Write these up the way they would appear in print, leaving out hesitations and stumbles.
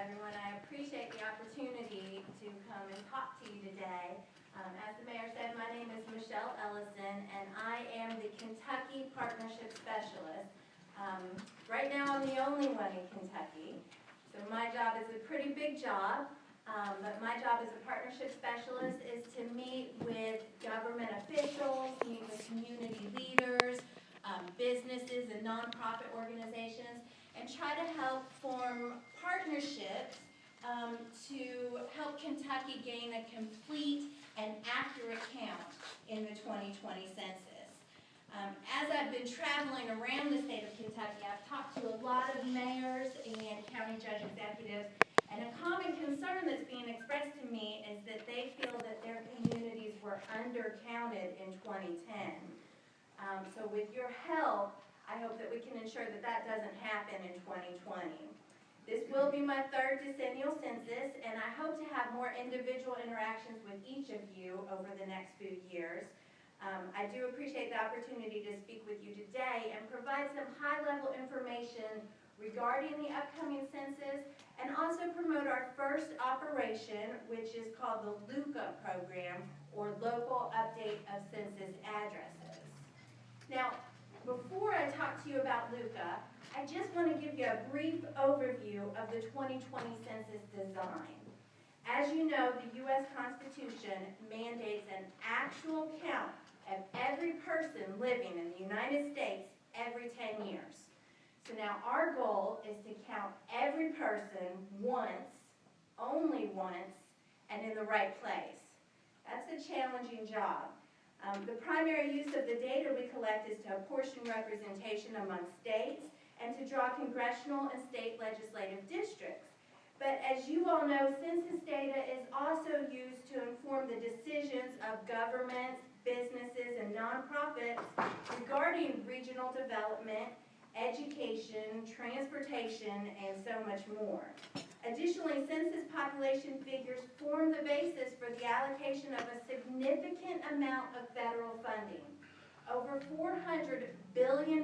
everyone. I appreciate the opportunity to come and talk to you today. As the mayor said, my name is Michelle Ellison, and I am the Kentucky Partnership Specialist. Right now, I'm the only one in Kentucky, so my job is a pretty big job. But my job as a partnership specialist is to meet with government officials, meet with community leaders, businesses and nonprofit organizations, and try to help form partnerships to help Kentucky gain a complete and accurate count in the 2020 census. As I've been traveling around the state of Kentucky, I've talked to a lot of mayors and county judge executives, and a common concern that's being expressed to me is that they feel that their communities were undercounted in 2010. So with your help, I hope that we can ensure that that doesn't happen in 2020. This will be my third decennial census, and I hope to have more individual interactions with each of you over the next few years. I do appreciate the opportunity to speak with you today and provide some high-level information regarding the upcoming census, and also promote our first operation, which is called the LUCA program, or Local Update of Census Addresses. Now, before I talk to you about LUCA, I just want to give you a brief overview of the 2020 census design. As you know, the U.S. Constitution mandates an actual count of every person living in the United States every 10 years. So now our goal is to count every person once, only once, and in the right place. That's a challenging job. The primary use of the data we collect is to apportion representation among states and to draw congressional and state legislative districts. But as you all know, census data is also used to inform the decisions of governments, businesses, and nonprofits regarding regional development, education, transportation, and so much more. Additionally, census population figures form the basis for the allocation of a significant amount of federal funding. Over $400 billion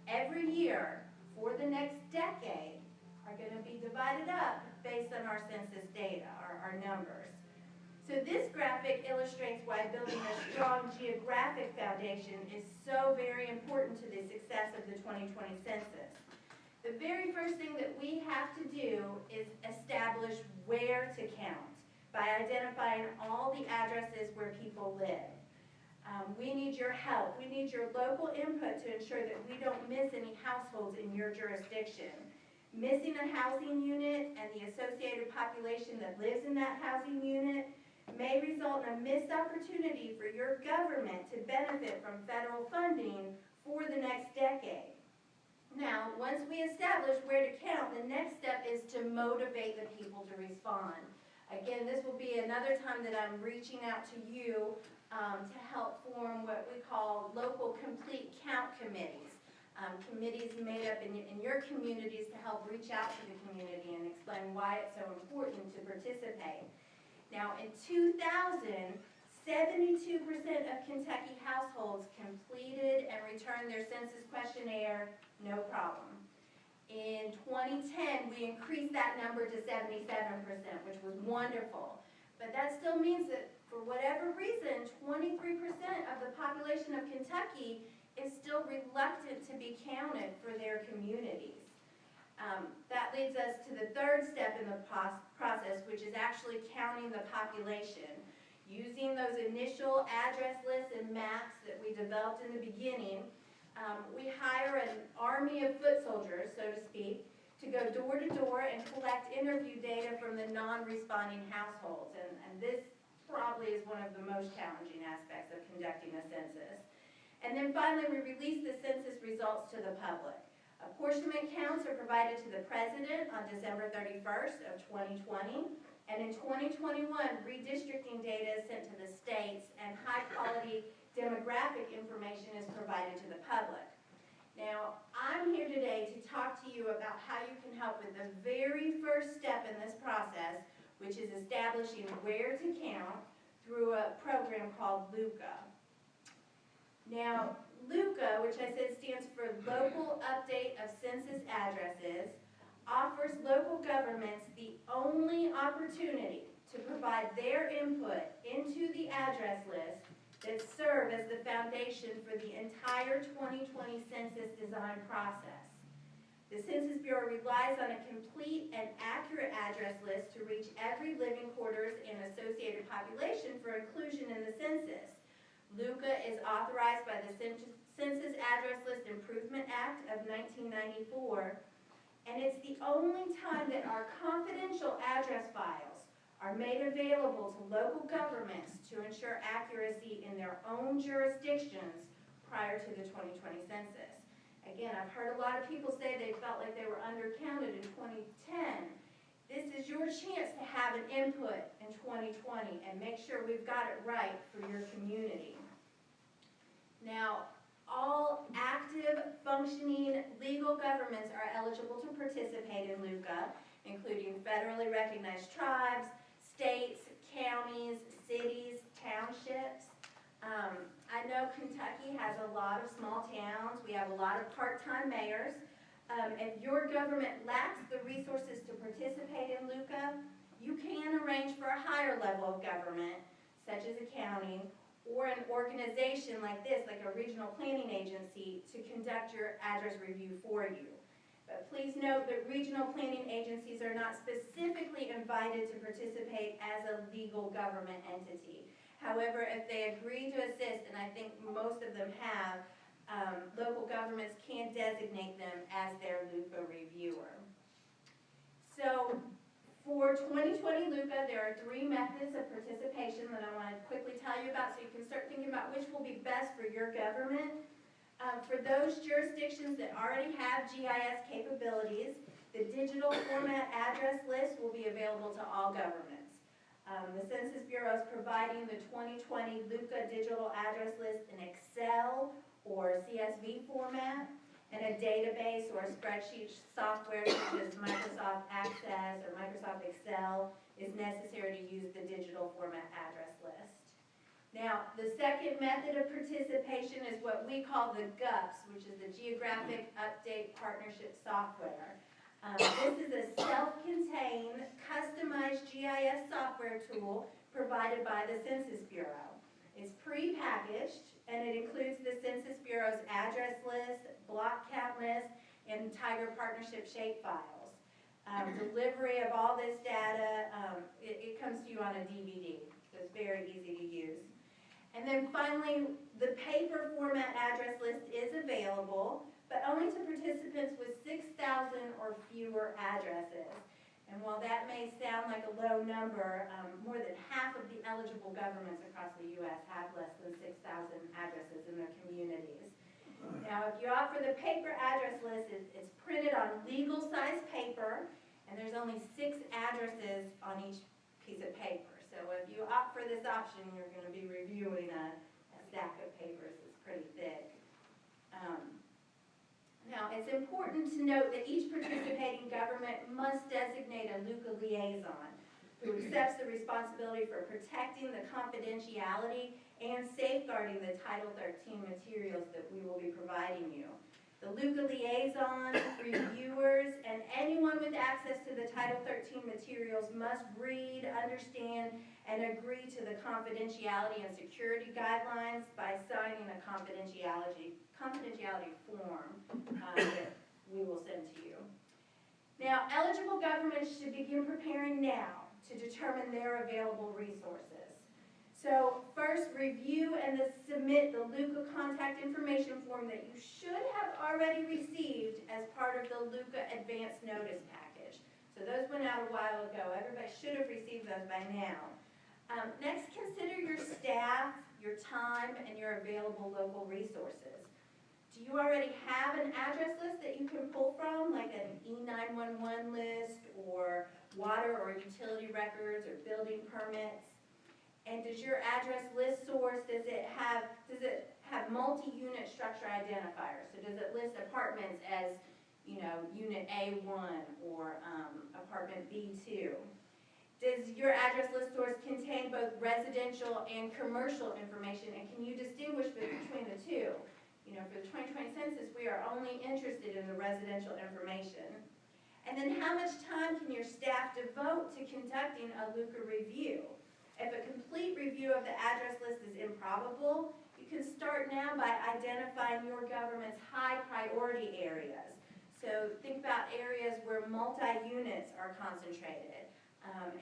every year for the next decade are going to be divided up based on our census data, our numbers. So this graphic illustrates why building a strong geographic foundation is so very important to the success of the 2020 census. The very first thing that we have to do is establish where to count by identifying all the addresses where people live. We need your help. We need your local input to ensure that we don't miss any households in your jurisdiction. Missing a housing unit and the associated population that lives in that housing unit may result in a missed opportunity for your government to benefit from federal funding for the next decade. Now, once we establish where to count, the next step is to motivate the people to respond. Again, this will be another time that I'm reaching out to you to help form what we call local complete count committees. Committees made up in your communities to help reach out to the community and explain why it's so important to participate. Now, in 2000, 72% of Kentucky households completed and returned their census questionnaire, no problem. In 2010, we increased that number to 77%, which was wonderful. But that still means that, for whatever reason, 23% of the population of Kentucky is still reluctant to be counted for their communities. That leads us to the third step in the process, which is actually counting the population. Using those initial address lists and maps that we developed in the beginning, we hire an army of foot soldiers, so to speak, to go door to door and collect interview data from the non-responding households. And this probably is one of the most challenging aspects of conducting a census. And then finally, we release the census results to the public. Apportionment counts are provided to the President on December 31st of 2020, and in 2021, redistricting data is sent to the states, and high-quality demographic information is provided to the public. Now, I'm here today to talk to you about how you can help with the very first step in this process, which is establishing where to count through a program called LUCA. Now, LUCA, which I said stands for Local Update of Census Addresses, offers local governments the only opportunity to provide their input into the address list that serve as the foundation for the entire 2020 census design process. The Census Bureau relies on a complete and accurate address list to reach every living quarters and associated population for inclusion in the census. LUCA is authorized by the Census Address List Improvement Act of 1994, and it's the only time that our confidential address files are made available to local governments to ensure accuracy in their own jurisdictions prior to the 2020 census. Again, I've heard a lot of people say they felt like they were undercounted in 2010. This is your chance to have an input in 2020 and make sure we've got it right for your community. Now, all active, functioning legal governments are eligible to participate in LUCA, including federally recognized tribes, states, counties, cities, townships. I know Kentucky has a lot of small towns. We have a lot of part-time mayors. If your government lacks the resources to participate in LUCA, you can arrange for a higher level of government, such as a county, or an organization like this, like a regional planning agency, to conduct your address review for you. But please note that regional planning agencies are not specifically invited to participate as a legal government entity. However, if they agree to assist, and I think most of them have, local governments can designate them as their LUCA reviewer. So, for 2020 LUCA, there are 3 methods of participation that I want to quickly tell you about so you can start thinking about which will be best for your government. For those jurisdictions that already have GIS capabilities, the digital format address list will be available to all governments. The Census Bureau is providing the 2020 LUCA digital address list in Excel or CSV format, and a database or a spreadsheet software such as Microsoft Access or Microsoft Excel is necessary to use the digital format address list. Now, the second method of participation is what we call the GUPS, which is the Geographic Update Partnership Software. This is a self-contained, customized GIS software tool provided by the Census Bureau. It's pre-packaged, and it includes the Census Bureau's address list, block count list, and Tiger Partnership shapefiles. Delivery of all this data, it comes to you on a DVD, so it's very easy to use. And then finally, the paper format address list is available, but only to participants with 6,000 or fewer addresses. And while that may sound like a low number, more than half of the eligible governments across the U.S. have less than 6,000 addresses in their communities. Now, if you opt for the paper address list, it's printed on legal-size paper, and there's only 6 addresses on each piece of paper. So if you opt for this option, you're going to be reviewing a stack of papers that's pretty thick. Now, it's important to note that each participating government must designate a LUCA liaison who accepts the responsibility for protecting the confidentiality and safeguarding the Title 13 materials that we will be providing you. The LUCA liaison, reviewers, and anyone with access to the Title 13 materials must read, understand, and agree to the confidentiality and security guidelines by signing a confidentiality form that we will send to you. Now, eligible governments should begin preparing now to determine their available resources. So first, review and submit the LUCA contact information form that you should have already received as part of the LUCA advance notice package. So those went out a while ago. Everybody should have received those by now. Next, consider your staff, your time, and your available local resources. Do you already have an address list that you can pull from, like an E911 list or water or utility records or building permits? And does your address list source, does it have multi-unit structure identifiers? So does it list apartments as, unit A1 or apartment B2? Does your address list source contain both residential and commercial information, and can you distinguish between the two? For the 2020 census, we are only interested in the residential information. And then how much time can your staff devote to conducting a LUCA review? If a complete review of the address list is improbable, you can start now by identifying your government's high priority areas. So think about areas where multi-units are concentrated,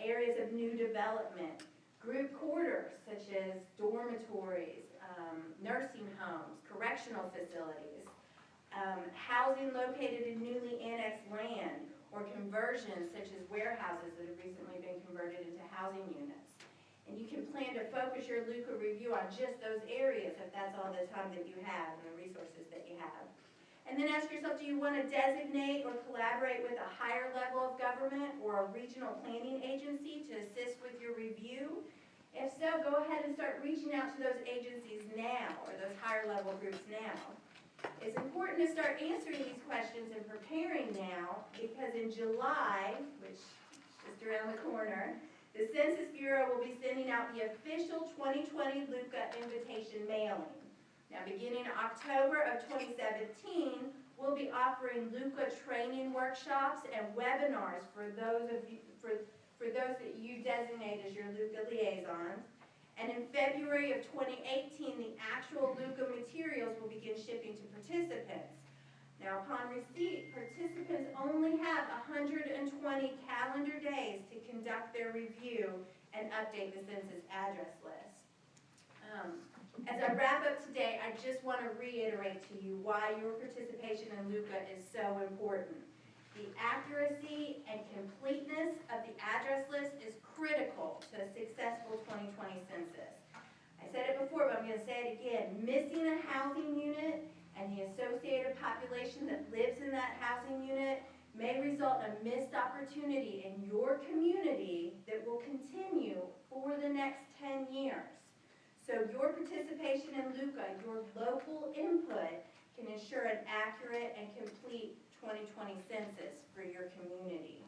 areas of new development, group quarters such as dormitories, nursing homes, correctional facilities, housing located in newly annexed land, or conversions such as warehouses that have recently been converted into housing units. And you can plan to focus your LUCA review on just those areas if that's all the time that you have and the resources that you have. And then ask yourself, do you want to designate or collaborate with a higher level of government or a regional planning agency to assist with your review? If so, go ahead and start reaching out to those agencies now, or those higher level groups now. It's important to start answering these questions and preparing now, because in July, which is just around the corner, the Census Bureau will be sending out the official 2020 LUCA invitation mailing. Now, beginning October of 2017, we'll be offering LUCA training workshops and webinars for those of you, for those that you designate as your LUCA liaisons. And in February of 2018, the actual LUCA materials will begin shipping to participants. Now, upon receipt, participants only have 120 calendar days to conduct their review and update the census address list. As I wrap up today, I just want to reiterate to you why your participation in LUCA is so important. The accuracy and completeness of the address list is critical to a successful 2020 census. I said it before, but I'm going to say it again. Missing a housing unit and the associated population that lives in that housing unit may result in a missed opportunity in your community that will continue for the next 10 years. So your participation in LUCA, your local input, can ensure an accurate and complete 2020 census for your community.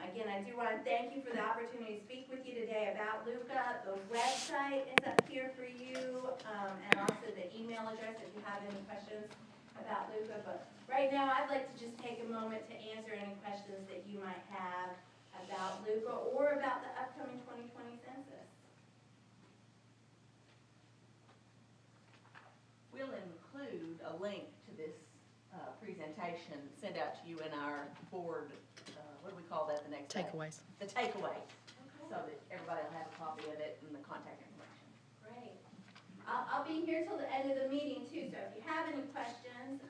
Again, I do want to thank you for the opportunity to speak with you today about LUCA. The website is up here for you, and also the email address if you have any questions about LUCA. But right now, I'd like to just take a moment to answer any questions that you might have about LUCA or about the upcoming 2020 census. We'll include a link to this presentation, send out to you in our board, what do we call that the next day? Takeaways. The takeaways, so that everybody will have a copy of it and the contact information. Great. I'll be here till the end of the meeting too, so if you have any questions,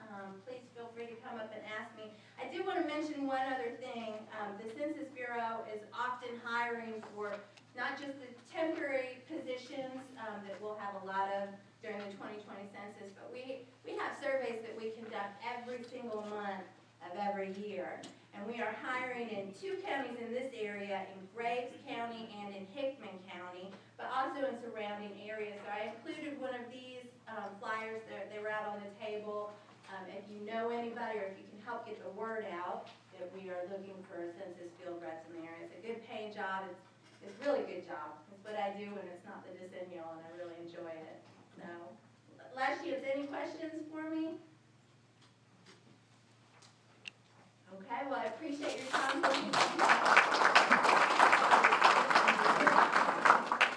please feel free to come up and ask me. I do want to mention one other thing. The Census Bureau is often hiring for not just the temporary positions that we'll have a lot of during the 2020 census, but we have surveys that we conduct every single month of every year. And we are hiring in 2 counties in this area, in Graves County and in Hickman County, but also in surrounding areas. So I included one of these flyers. They were out on the table. If you know anybody or if you can help get the word out that we are looking for census field reps in the area. It's a good paying job. It's a really good job. It's what I do when it's not the decennial, and I really enjoy it. So, last year, any questions for me? Okay, well, I appreciate your time.